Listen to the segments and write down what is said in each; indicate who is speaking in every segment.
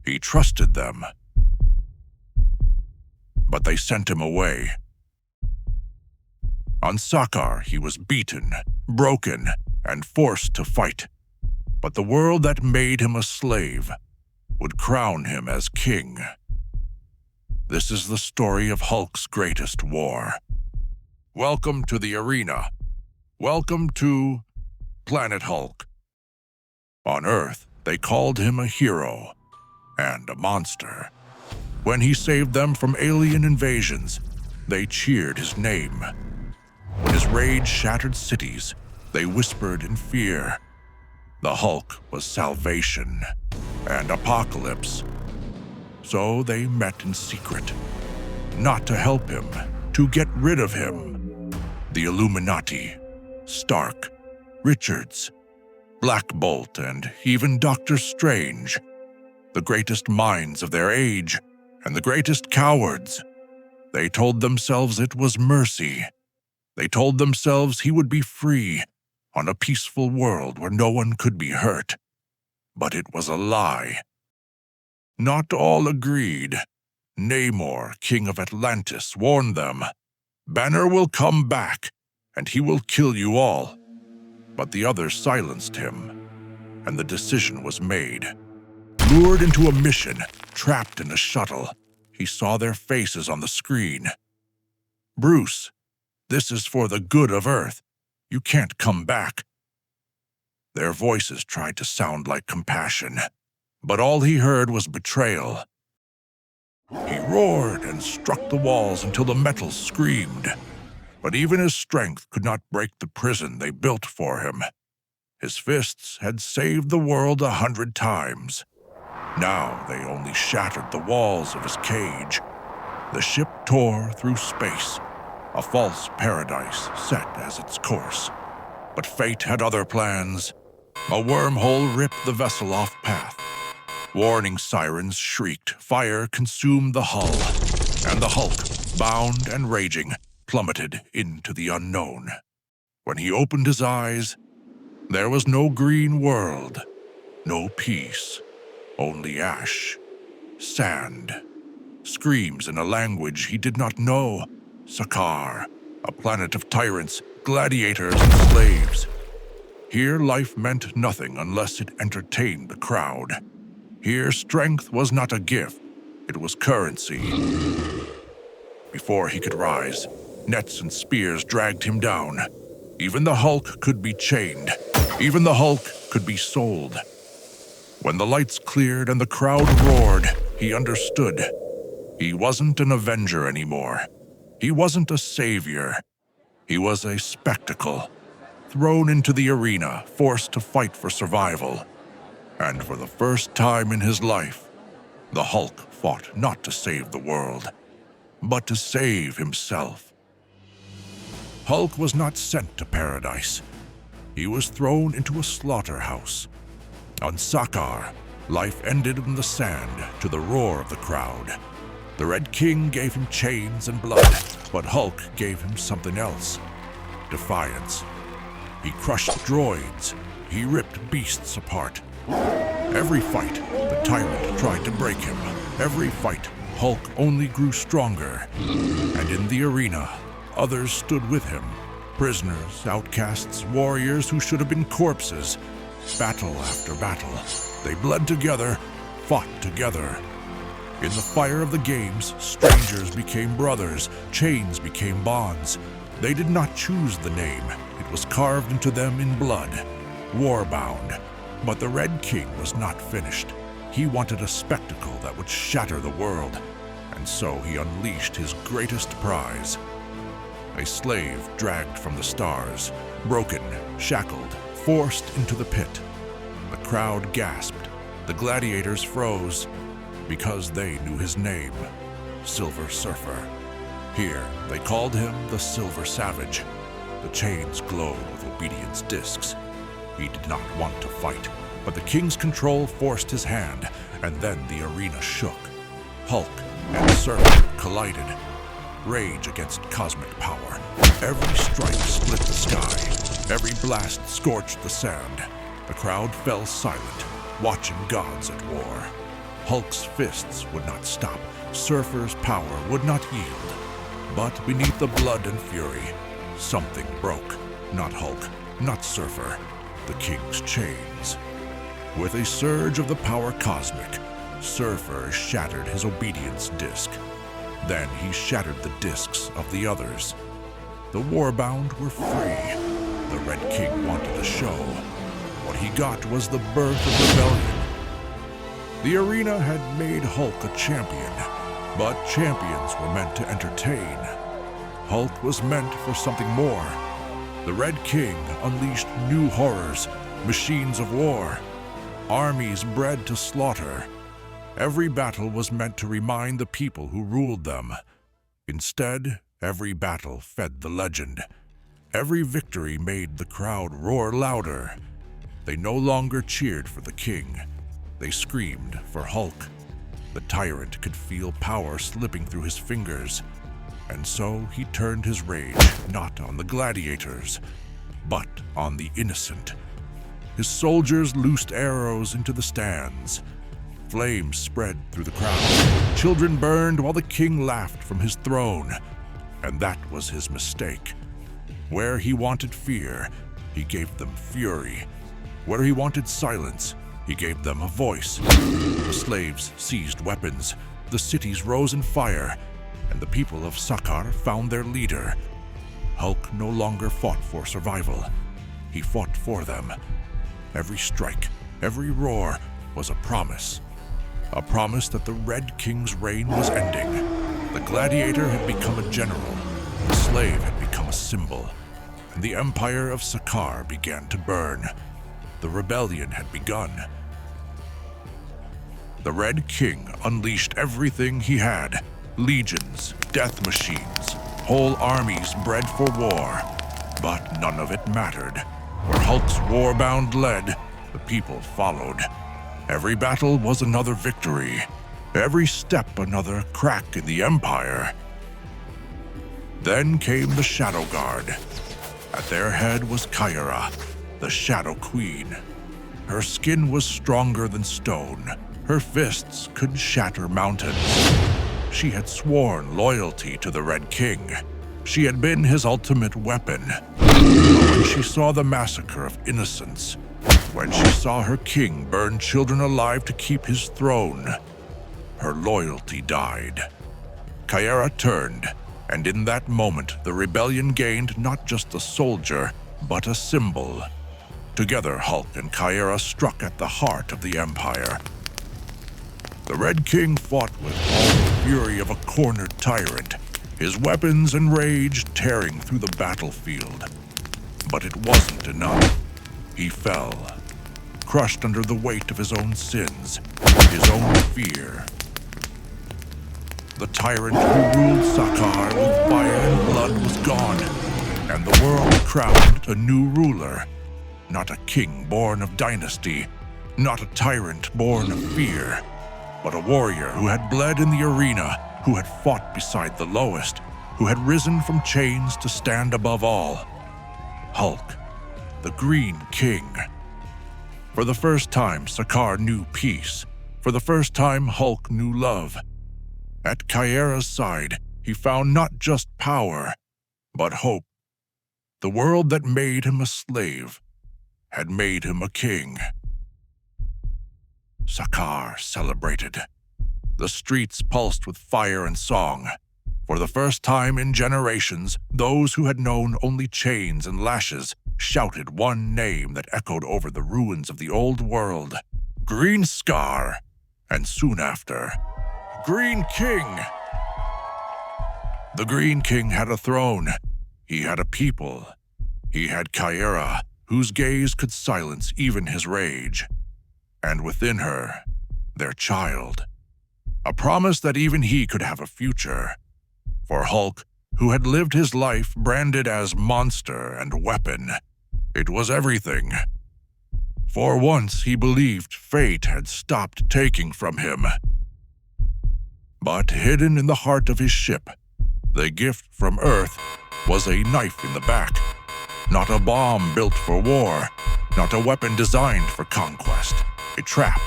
Speaker 1: He trusted them. But they sent him away. On Sakaar, he was beaten, broken, and forced to fight. But the world that made him a slave would crown him as king. This is the story of Hulk's greatest war. Welcome to the arena. Welcome to Planet Hulk. On Earth, they called him a hero and a monster. When he saved them from alien invasions, they cheered his name. When his rage shattered cities, they whispered in fear. The Hulk was salvation and apocalypse. So they met in secret, not to help him, to get rid of him. The Illuminati, Stark, Richards, Black Bolt, and even Doctor Strange, the greatest minds of their age and the greatest cowards. They told themselves it was mercy. They told themselves he would be free on a peaceful world where no one could be hurt. But it was a lie. Not all agreed. Namor, king of Atlantis, warned them, "Banner will come back, and he will kill you all." But the others silenced him, and the decision was made. Lured into a mission, trapped in a shuttle, he saw their faces on the screen. "Bruce, this is for the good of Earth. You can't come back." Their voices tried to sound like compassion, but all he heard was betrayal. He roared and struck the walls until the metal screamed, but even his strength could not break the prison they built for him. His fists had saved the world 100 times. Now they only shattered the walls of his cage. The ship tore through space, a false paradise set as its course. But fate had other plans. A wormhole ripped the vessel off path. Warning sirens shrieked, fire consumed the hull, and the Hulk, bound and raging, plummeted into the unknown. When he opened his eyes, there was no green world, no peace, only ash, sand, screams in a language he did not know. Sakaar, a planet of tyrants, gladiators, and slaves. Here life meant nothing unless it entertained the crowd. Here strength was not a gift, it was currency. Before he could rise, nets and spears dragged him down. Even the Hulk could be chained. Even the Hulk could be sold. When the lights cleared and the crowd roared, he understood. He wasn't an Avenger anymore. He wasn't a savior. He was a spectacle, thrown into the arena, forced to fight for survival. And for the first time in his life, the Hulk fought not to save the world, but to save himself. Hulk was not sent to paradise. He was thrown into a slaughterhouse. On Sakaar, life ended in the sand to the roar of the crowd. The Red King gave him chains and blood, but Hulk gave him something else. Defiance. He crushed droids. He ripped beasts apart. Every fight, the tyrant tried to break him. Every fight, Hulk only grew stronger. And in the arena, others stood with him. Prisoners, outcasts, warriors who should have been corpses. Battle after battle, they bled together, fought together. In the fire of the games, strangers became brothers, chains became bonds. They did not choose the name, it was carved into them in blood. Warbound. But the Red King was not finished. He wanted a spectacle that would shatter the world, and so he unleashed his greatest prize. A slave dragged from the stars, broken, shackled, forced into the pit. The crowd gasped, the gladiators froze, because they knew his name, Silver Surfer. Here, they called him the Silver Savage. The chains glowed with obedience discs. He did not want to fight, but the king's control forced his hand, and then the arena shook. Hulk and Surfer collided. Rage against cosmic power. Every strike split the sky. Every blast scorched the sand. The crowd fell silent, watching gods at war. Hulk's fists would not stop. Surfer's power would not yield. But beneath the blood and fury, something broke. Not Hulk, not Surfer, the King's chains. With a surge of the power cosmic, Surfer shattered his obedience disc. Then he shattered the discs of the others. The Warbound were free. The Red King wanted a show. What he got was the birth of rebellion. The arena had made Hulk a champion, but champions were meant to entertain. Hulk was meant for something more. The Red King unleashed new horrors, machines of war, armies bred to slaughter. Every battle was meant to remind the people who ruled them. Instead, every battle fed the legend. Every victory made the crowd roar louder. They no longer cheered for the king. They screamed for Hulk. The tyrant could feel power slipping through his fingers. And so he turned his rage not on the gladiators, but on the innocent. His soldiers loosed arrows into the stands. Flames spread through the crowd. Children burned while the king laughed from his throne. And that was his mistake. Where he wanted fear, he gave them fury. Where he wanted silence, he gave them a voice. The slaves seized weapons. The cities rose in fire. And the people of Sakaar found their leader. Hulk no longer fought for survival. He fought for them. Every strike, every roar was a promise. A promise that the Red King's reign was ending. The gladiator had become a general. The slave had become a symbol. And the empire of Sakaar began to burn. The rebellion had begun. The Red King unleashed everything he had. Legions, death machines, whole armies bred for war. But none of it mattered. Where Hulk's Warbound led, the people followed. Every battle was another victory. Every step another crack in the empire. Then came the Shadow Guard. At their head was Kyra, the Shadow Queen. Her skin was stronger than stone. Her fists could shatter mountains. She had sworn loyalty to the Red King. She had been his ultimate weapon. But when she saw the massacre of innocents, when she saw her king burn children alive to keep his throne, her loyalty died. Kyra turned, and in that moment the rebellion gained not just a soldier, but a symbol. Together Hulk and Kyra struck at the heart of the Empire. The Red King fought with all the fury of a cornered tyrant, his weapons and rage tearing through the battlefield. But it wasn't enough. He fell, crushed under the weight of his own sins, his own fear. The tyrant who ruled Sakaar with fire and blood was gone, and the world crowned a new ruler. Not a king born of dynasty, not a tyrant born of fear, but a warrior who had bled in the arena, who had fought beside the lowest, who had risen from chains to stand above all. Hulk, the Green King. For the first time, Sakaar knew peace. For the first time, Hulk knew love. At Kyra's side, he found not just power, but hope. The world that made him a slave had made him a king. Sakaar celebrated. The streets pulsed with fire and song. For the first time in generations, those who had known only chains and lashes shouted one name that echoed over the ruins of the old world. Green Scar, and soon after, Green King. The Green King had a throne. He had a people. He had Kyra, whose gaze could silence even his rage. And within her, their child. A promise that even he could have a future. For Hulk, who had lived his life branded as monster and weapon, it was everything. For once he believed fate had stopped taking from him. But hidden in the heart of his ship, the gift from Earth was a knife in the back. Not a bomb built for war, not a weapon designed for conquest. A trap.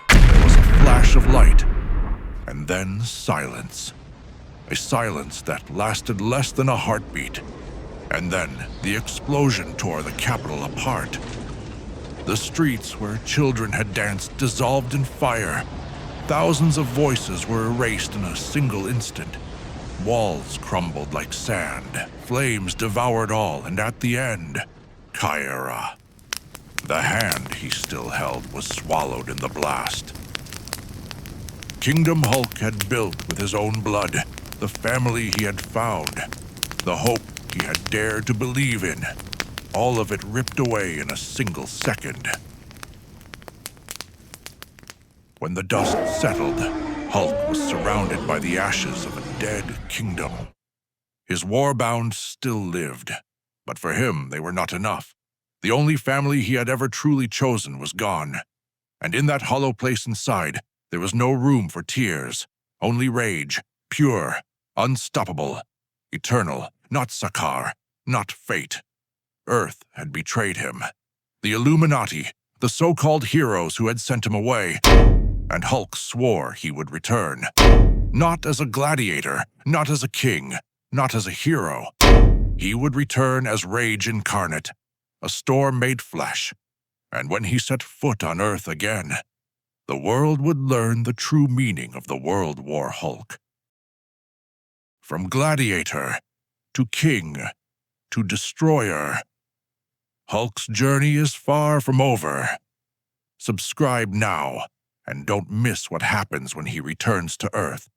Speaker 1: There was a flash of light, and then silence. A silence that lasted less than a heartbeat. And then the explosion tore the capital apart. The streets where children had danced dissolved in fire. Thousands of voices were erased in a single instant. Walls crumbled like sand. Flames devoured all, and at the end, Kyra. The hand he still held was swallowed in the blast. Kingdom Hulk had built with his own blood, the family he had found, the hope he had dared to believe in, all of it ripped away in a single second. When the dust settled, Hulk was surrounded by the ashes of a dead kingdom. His Warbound still lived, but for him they were not enough. The only family he had ever truly chosen was gone, and in that hollow place inside, there was no room for tears, only rage, pure, unstoppable, eternal, not Sakaar, not fate. Earth had betrayed him. The Illuminati, the so-called heroes who had sent him away, and Hulk swore he would return. Not as a gladiator, not as a king, not as a hero. He would return as rage incarnate, a storm made flesh. And when he set foot on Earth again, the world would learn the true meaning of the World War Hulk. From gladiator to king to destroyer, Hulk's journey is far from over. Subscribe now, and don't miss what happens when he returns to Earth.